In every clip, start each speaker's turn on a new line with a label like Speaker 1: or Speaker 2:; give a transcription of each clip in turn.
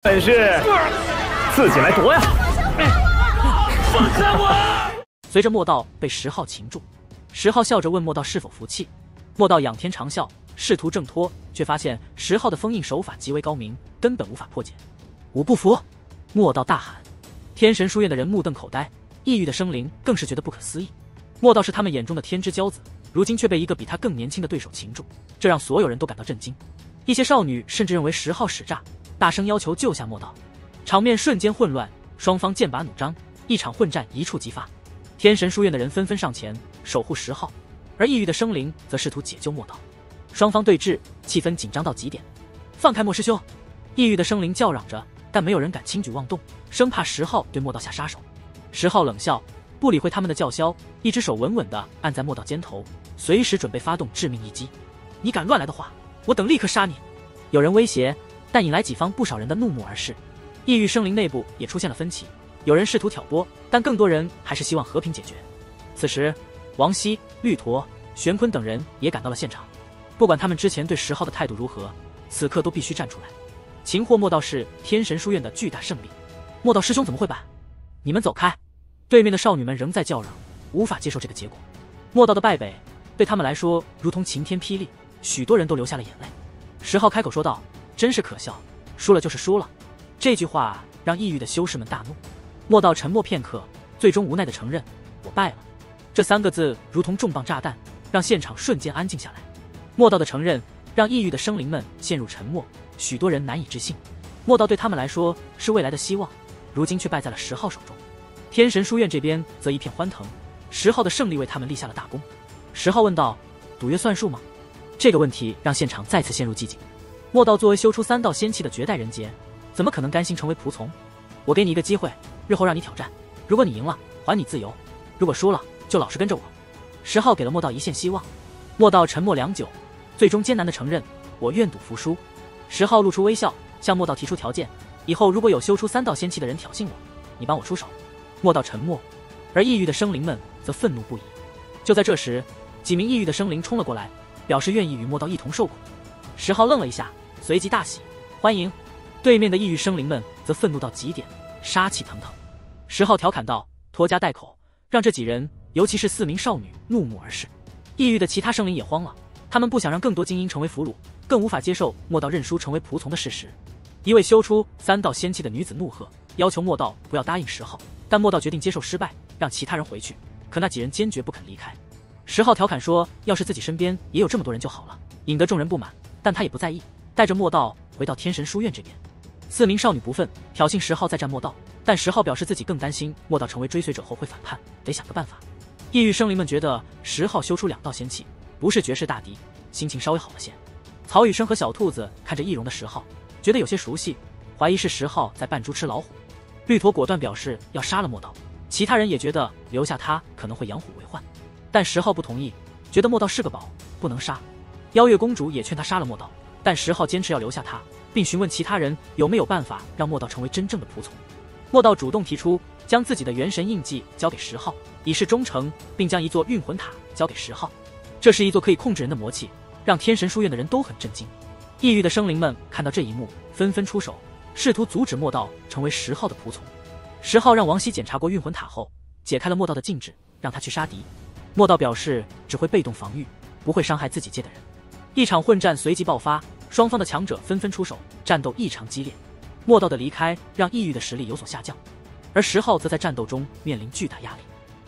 Speaker 1: 本事自己来夺呀！
Speaker 2: 放开我！
Speaker 3: 随着莫道被10号擒住，10号笑着问莫道是否服气。莫道仰天长啸，试图挣脱，却发现10号的封印手法极为高明，根本无法破解。我不服！莫道大喊。天神书院的人目瞪口呆，异域的生灵更是觉得不可思议。莫道是他们眼中的天之骄子，如今却被一个比他更年轻的对手擒住，这让所有人都感到震惊。一些少女甚至认为10号使诈，大声要求救下莫道。场面瞬间混乱，双方剑拔弩张，一场混战一触即发。天神书院的人纷纷上前守护10号，而异域的生灵则试图解救莫道。双方对峙，气氛紧张到极点。放开莫师兄！异域的生灵叫嚷着，但没有人敢轻举妄动，生怕10号对莫道下杀手。10号冷笑，不理会他们的叫嚣，一只手稳稳地按在莫道肩头，随时准备发动致命一击。你敢乱来的话，我等立刻杀你！有人威胁，但引来己方不少人的怒目而视。异域生灵内部也出现了分歧，有人试图挑拨，但更多人还是希望和平解决。此时，王熙、绿驼、玄坤等人也赶到了现场。不管他们之前对10号的态度如何，此刻都必须站出来。擒获莫道是天神书院的巨大胜利。莫道师兄怎么会败？你们走开！对面的少女们仍在叫嚷，无法接受这个结果。莫道的败北对他们来说如同晴天霹雳，许多人都流下了眼泪。10号开口说道：“真是可笑，输了就是输了。”这句话让异域的修士们大怒。莫道沉默片刻，最终无奈地承认：“我败了。”这3个字如同重磅炸弹，让现场瞬间安静下来。莫道的承认让异域的生灵们陷入沉默，许多人难以置信。莫道对他们来说是未来的希望，如今却败在了10号手中。天神书院这边则一片欢腾，10号的胜利为他们立下了大功。10号问道：“赌约算数吗？”这个问题让现场再次陷入寂静。莫道作为修出3道仙气的绝代人杰，怎么可能甘心成为仆从？我给你一个机会，日后让你挑战，如果你赢了，还你自由；如果输了，就老实跟着我。10号给了莫道一线希望。莫道沉默良久，最终艰难地承认：“我愿赌服输。”10号露出微笑，向莫道提出条件：“以后如果有修出3道仙气的人挑衅我，你帮我出手。”莫道沉默，而异域的生灵们则愤怒不已。就在这时，几名异域的生灵冲了过来，表示愿意与莫道一同受苦。10号愣了一下，随即大喜：“欢迎！”对面的异域生灵们则愤怒到极点，杀气腾腾。10号调侃道：“拖家带口，让这几人，尤其是4名少女怒目而视。”异域的其他生灵也慌了，他们不想让更多精英成为俘虏，更无法接受莫道认输成为仆从的事实。一位修出3道仙气的女子怒喝，要求莫道不要答应10号，但莫道决定接受失败，让其他人回去。可那几人坚决不肯离开。10号调侃说：“要是自己身边也有这么多人就好了。”引得众人不满，但他也不在意，带着莫道回到天神书院这边。4名少女不忿，挑衅10号再战莫道，但10号表示自己更担心莫道成为追随者后会反叛，得想个办法。异域生灵们觉得10号修出2道仙气，不是绝世大敌，心情稍微好了些。曹雨生和小兔子看着易容的10号，觉得有些熟悉，怀疑是10号在扮猪吃老虎。绿驼果断表示要杀了莫道，其他人也觉得留下他可能会养虎为患，但10号不同意，觉得莫道是个宝，不能杀。邀月公主也劝他杀了莫道，但10号坚持要留下他，并询问其他人有没有办法让莫道成为真正的仆从。莫道主动提出将自己的元神印记交给10号，以示忠诚，并将一座运魂塔交给10号。这是一座可以控制人的魔器，让天神书院的人都很震惊。异域的生灵们看到这一幕，纷纷出手，试图阻止莫道成为10号的仆从。10号让王熙检查过运魂塔后，解开了莫道的禁制，让他去杀敌。莫道表示只会被动防御，不会伤害自己界的人。一场混战随即爆发，双方的强者纷纷出手，战斗异常激烈。莫道的离开让异域的实力有所下降，而10号则在战斗中面临巨大压力。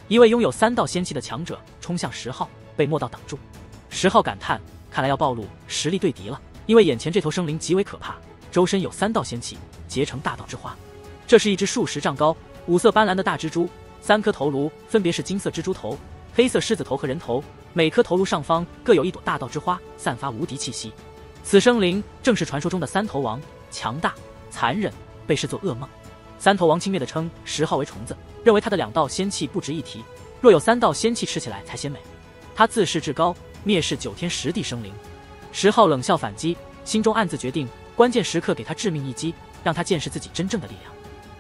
Speaker 3: 一位拥有3道仙气的强者冲向10号，被莫道挡住。10号感叹，看来要暴露实力对敌了，因为眼前这头生灵极为可怕，周身有3道仙气结成大道之花。这是一只数10丈高、5色斑斓的大蜘蛛，3颗头颅分别是金色蜘蛛头、黑色狮子头和人头，每颗头颅上方各有一朵大道之花，散发无敌气息。此生灵正是传说中的3头王，强大、残忍，被视作噩梦。3头王轻蔑地称10号为虫子，认为他的2道仙气不值一提，若有3道仙气吃起来才鲜美。他自视至高，蔑视9天10地生灵。10号冷笑反击，心中暗自决定，关键时刻给他致命一击，让他见识自己真正的力量。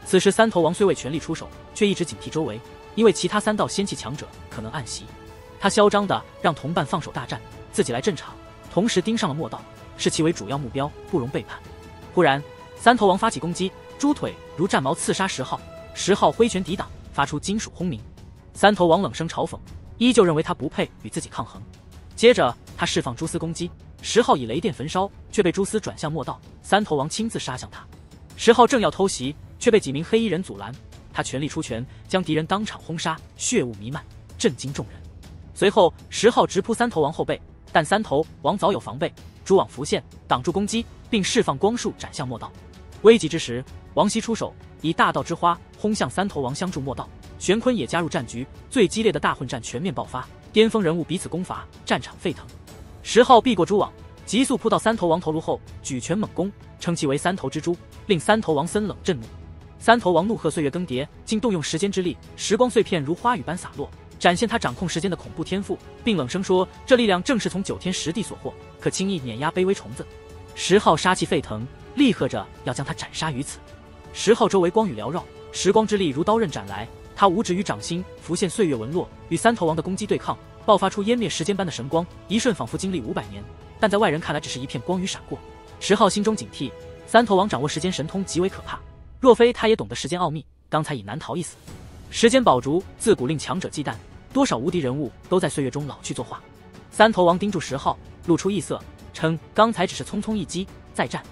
Speaker 3: 此时3头王虽未全力出手，却一直警惕周围，因为其他3道仙气强者可能暗袭。他嚣张地让同伴放手大战，自己来镇场，同时盯上了莫道，视其为主要目标，不容背叛。忽然三头王发起攻击，猪腿如战矛刺杀石浩，10号挥拳抵挡，发出金属轰鸣。三头王冷声嘲讽，依旧认为他不配与自己抗衡。接着他释放蛛丝攻击，10号以雷电焚烧，却被蛛丝转向莫道，三头王亲自杀向他。10号正要偷袭，却被几名黑衣人阻拦，他全力出拳，将敌人当场轰杀，血雾弥漫，震惊众人。随后10号直扑三头王后背，但三头王早有防备，蛛网浮现挡住攻击，并释放光束斩向莫道。危急之时，王熙出手，以大道之花轰向三头王相助莫道。玄坤也加入战局，最激烈的大混战全面爆发，巅峰人物彼此攻伐，战场沸腾。10号避过蛛网，急速扑到三头王头颅后，举拳猛攻，称其为三头之蛛，令三头王森冷震怒。三头王怒喝岁月更迭，竟动用时间之力，时光碎片如花雨般洒落，展现他掌控时间的恐怖天赋，并冷声说这力量正是从9天10地所获，可轻易碾压卑微虫子。10号杀气沸腾，厉喝着要将他斩杀于此。10号周围光雨缭绕，时光之力如刀刃斩来，他五指与掌心浮现岁月纹络，与三头王的攻击对抗，爆发出湮灭时间般的神光，一瞬仿佛经历500年，但在外人看来只是一片光雨闪过。10号心中警惕，三头王掌握时间神通极为可怕，若非他也懂得时间奥秘，刚才已难逃一死。时间宝烛自古令强者忌惮，多少无敌人物都在岁月中老去作画。三头王盯住10号，露出异色，称刚才只是匆匆一击，再战。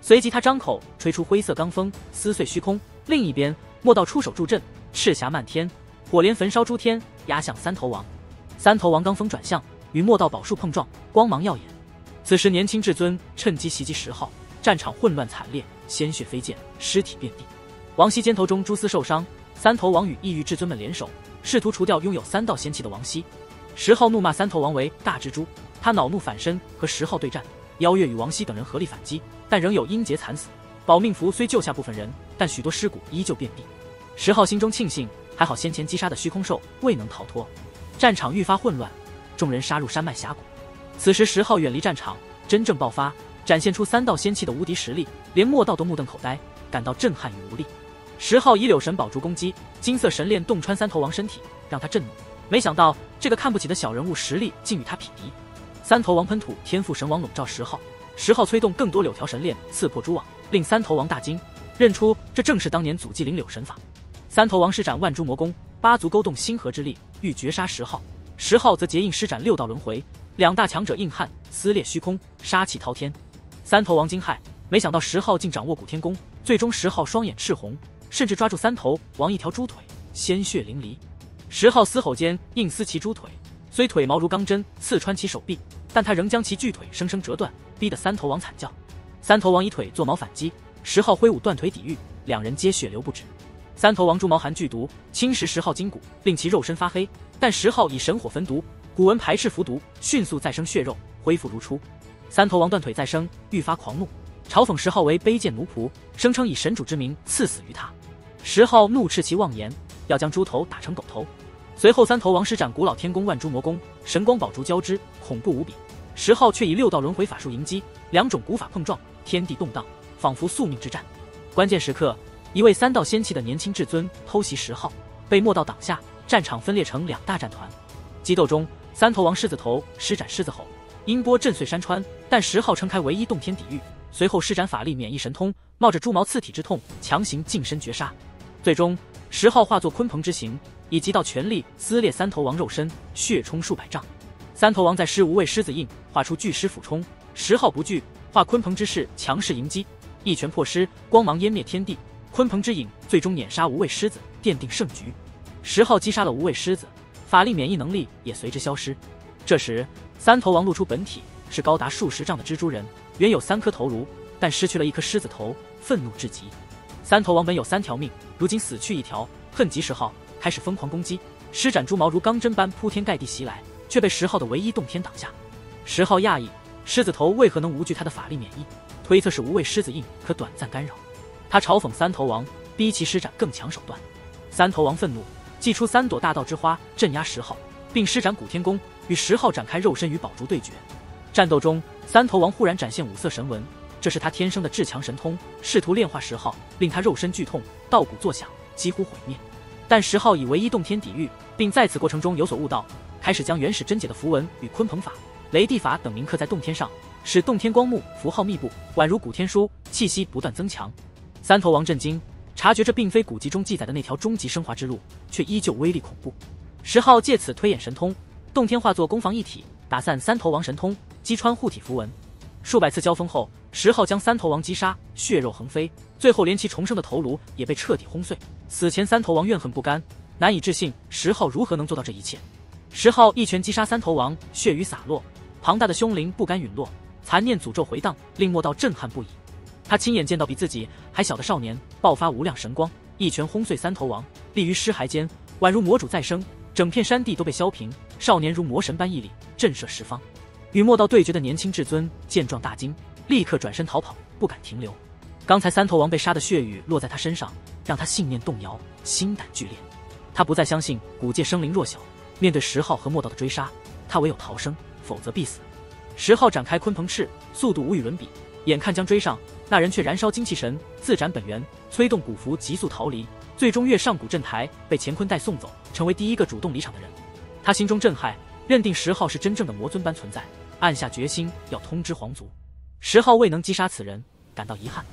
Speaker 3: 随即他张口吹出灰色罡风，撕碎虚空。另一边，莫道出手助阵，赤霞漫天，火莲焚烧诸天，压向三头王。三头王罡风转向，与莫道宝术碰撞，光芒耀眼。此时年轻至尊趁机袭击10号，战场混乱惨烈，鲜血飞溅，尸体遍地。王熙肩头中蛛丝受伤，三头王与异域至尊们联手，试图除掉拥有3道仙气的王熙。10号怒骂三头王为大蜘蛛，他恼怒反身和10号对战，邀月与王熙等人合力反击，但仍有阴劫惨死。保命符虽救下部分人，但许多尸骨依旧遍地。10号心中庆幸，还好先前击杀的虚空兽未能逃脱。战场愈发混乱，众人杀入山脉峡谷。此时10号远离战场，真正爆发，展现出3道仙气的无敌实力，连莫道都目瞪口呆，感到震撼与无力。10号以柳神宝烛攻击，金色神链洞穿三头王身体，让他震怒。没想到这个看不起的小人物实力竟与他匹敌。三头王喷吐天赋神王笼罩10号，10号催动更多柳条神链刺破蛛网，令三头王大惊，认出这正是当年祖祭灵柳神法。三头王施展万蛛魔功，8足勾动星河之力，欲绝杀10号。10号则结印施展6道轮回，2大强者硬汉撕裂虚空，杀气滔天。三头王惊骇，没想到10号竟掌握古天功，最终10号双眼赤红，甚至抓住三头王一条猪腿，鲜血淋漓。10号嘶吼间硬撕其猪腿，虽腿毛如钢针刺穿其手臂，但他仍将其巨腿生生折断，逼得三头王惨叫。三头王以腿做矛反击，10号挥舞断腿抵御，两人皆血流不止。三头王诛毛寒剧毒侵蚀10号筋骨，令其肉身发黑，但10号以神火焚毒，古文排斥服毒，迅速再生血肉，恢复如初。三头王断腿再生，愈发狂怒，嘲讽10号为卑贱奴仆，声称以神主之名赐死于他。10号怒斥其妄言，要将猪头打成狗头。随后三头王施展古老天宫万蛛魔功，神光宝烛交织，恐怖无比。10号却以6道轮回法术迎击，2种古法碰撞，天地动荡，仿佛宿命之战。关键时刻，一位3道仙气的年轻至尊偷袭10号，被莫道挡下，战场分裂成2大战团。激斗中，三头王狮子头施展狮子吼，音波震碎山川，但10号撑开唯一洞天抵御，随后施展法力免疫神通，冒着猪毛刺体之痛，强行近身绝杀。最终10号化作鲲鹏之形，以极道全力撕裂三头王肉身，血冲数百丈。三头王再施无畏狮子印，画出巨狮俯冲，10号不惧，化鲲鹏之势强势迎击，一拳破狮，光芒湮灭天地。鲲鹏之影最终碾杀无畏狮子，奠定胜局。10号击杀了无畏狮子，法力免疫能力也随之消失。这时三头王露出本体，是高达数10丈的蜘蛛人，原有3颗头颅，但失去了1颗狮子头，愤怒至极。三头王本有3条命，如今死去1条，恨极10号，开始疯狂攻击，施展蛛毛如钢针般铺天盖地袭来，却被10号的唯一洞天挡下。10号讶异，狮子头为何能无惧他的法力免疫，推测是无畏狮子印可短暂干扰。他嘲讽三头王，逼其施展更强手段。三头王愤怒，祭出3朵大道之花镇压10号，并施展古天功，与10号展开肉身与宝烛对决。战斗中，三头王忽然展现5色神纹，这是他天生的至强神通，试图炼化10号，令他肉身剧痛，道骨作响，几乎毁灭。但10号以唯一洞天抵御，并在此过程中有所悟道，开始将原始真解的符文与鲲鹏法、雷地法等铭刻在洞天上，使洞天光幕符号密布，宛如古天书，气息不断增强。三头王震惊，察觉这并非古籍中记载的那条终极升华之路，却依旧威力恐怖。石浩借此推演神通，洞天化作攻防一体，打散三头王神通，击穿护体符文。数百次交锋后，石浩将三头王击杀，血肉横飞，最后连其重生的头颅也被彻底轰碎。死前三头王怨恨不甘，难以置信石浩如何能做到这一切。石浩一拳击杀三头王，血雨洒落，庞大的凶灵不甘陨落，残念诅咒回荡，令莫道震撼不已。他亲眼见到比自己还小的少年爆发无量神光，一拳轰碎三头王，立于尸骸间，宛如魔主再生，整片山地都被削平。少年如魔神般屹立，震慑十方。与莫道对决的年轻至尊见状大惊，立刻转身逃跑，不敢停留。刚才三头王被杀的血雨落在他身上，让他信念动摇，心胆俱裂。他不再相信古界生灵弱小，面对石浩和莫道的追杀，他唯有逃生，否则必死。石浩展开鲲鹏翅，速度无与伦比，眼看将追上，那人却燃烧精气神，自斩本源，催动古符急速逃离，最终跃上古镇台，被乾坤带送走，成为第一个主动离场的人。他心中震撼，认定石浩是真正的魔尊般存在，暗下决心要通知皇族。石浩未能击杀此人，感到遗憾。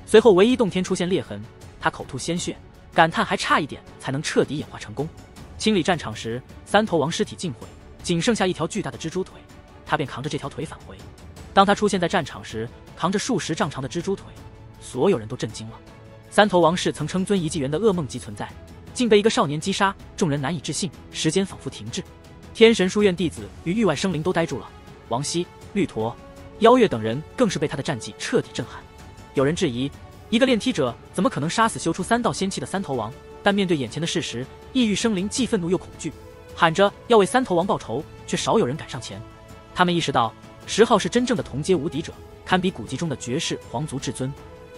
Speaker 3: 随后唯一洞天出现裂痕，他口吐鲜血，感叹还差一点才能彻底演化成功。清理战场时，三头王尸体尽毁，仅剩下一条巨大的蜘蛛腿，他便扛着这条腿返回。当他出现在战场时，扛着数十丈长的蜘蛛腿，所有人都震惊了。三头王是曾称尊遗迹园的噩梦级存在，竟被一个少年击杀，众人难以置信，时间仿佛停滞。天神书院弟子与域外生灵都呆住了，王熙、绿驼、妖月等人更是被他的战绩彻底震撼。有人质疑，一个炼梯者怎么可能杀死修出3道仙气的三头王？但面对眼前的事实，异域生灵既愤怒又恐惧，喊着要为三头王报仇，却少有人敢上前。他们意识到石浩是真正的同阶无敌者，堪比古籍中的绝世皇族至尊。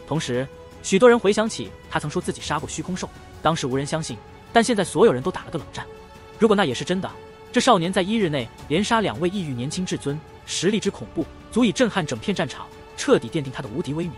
Speaker 3: 同时，许多人回想起他曾说自己杀过虚空兽，当时无人相信，但现在所有人都打了个冷战。如果那也是真的，这少年在1日内连杀2位异域年轻至尊，实力之恐怖，足以震撼整片战场，彻底奠定他的无敌威名。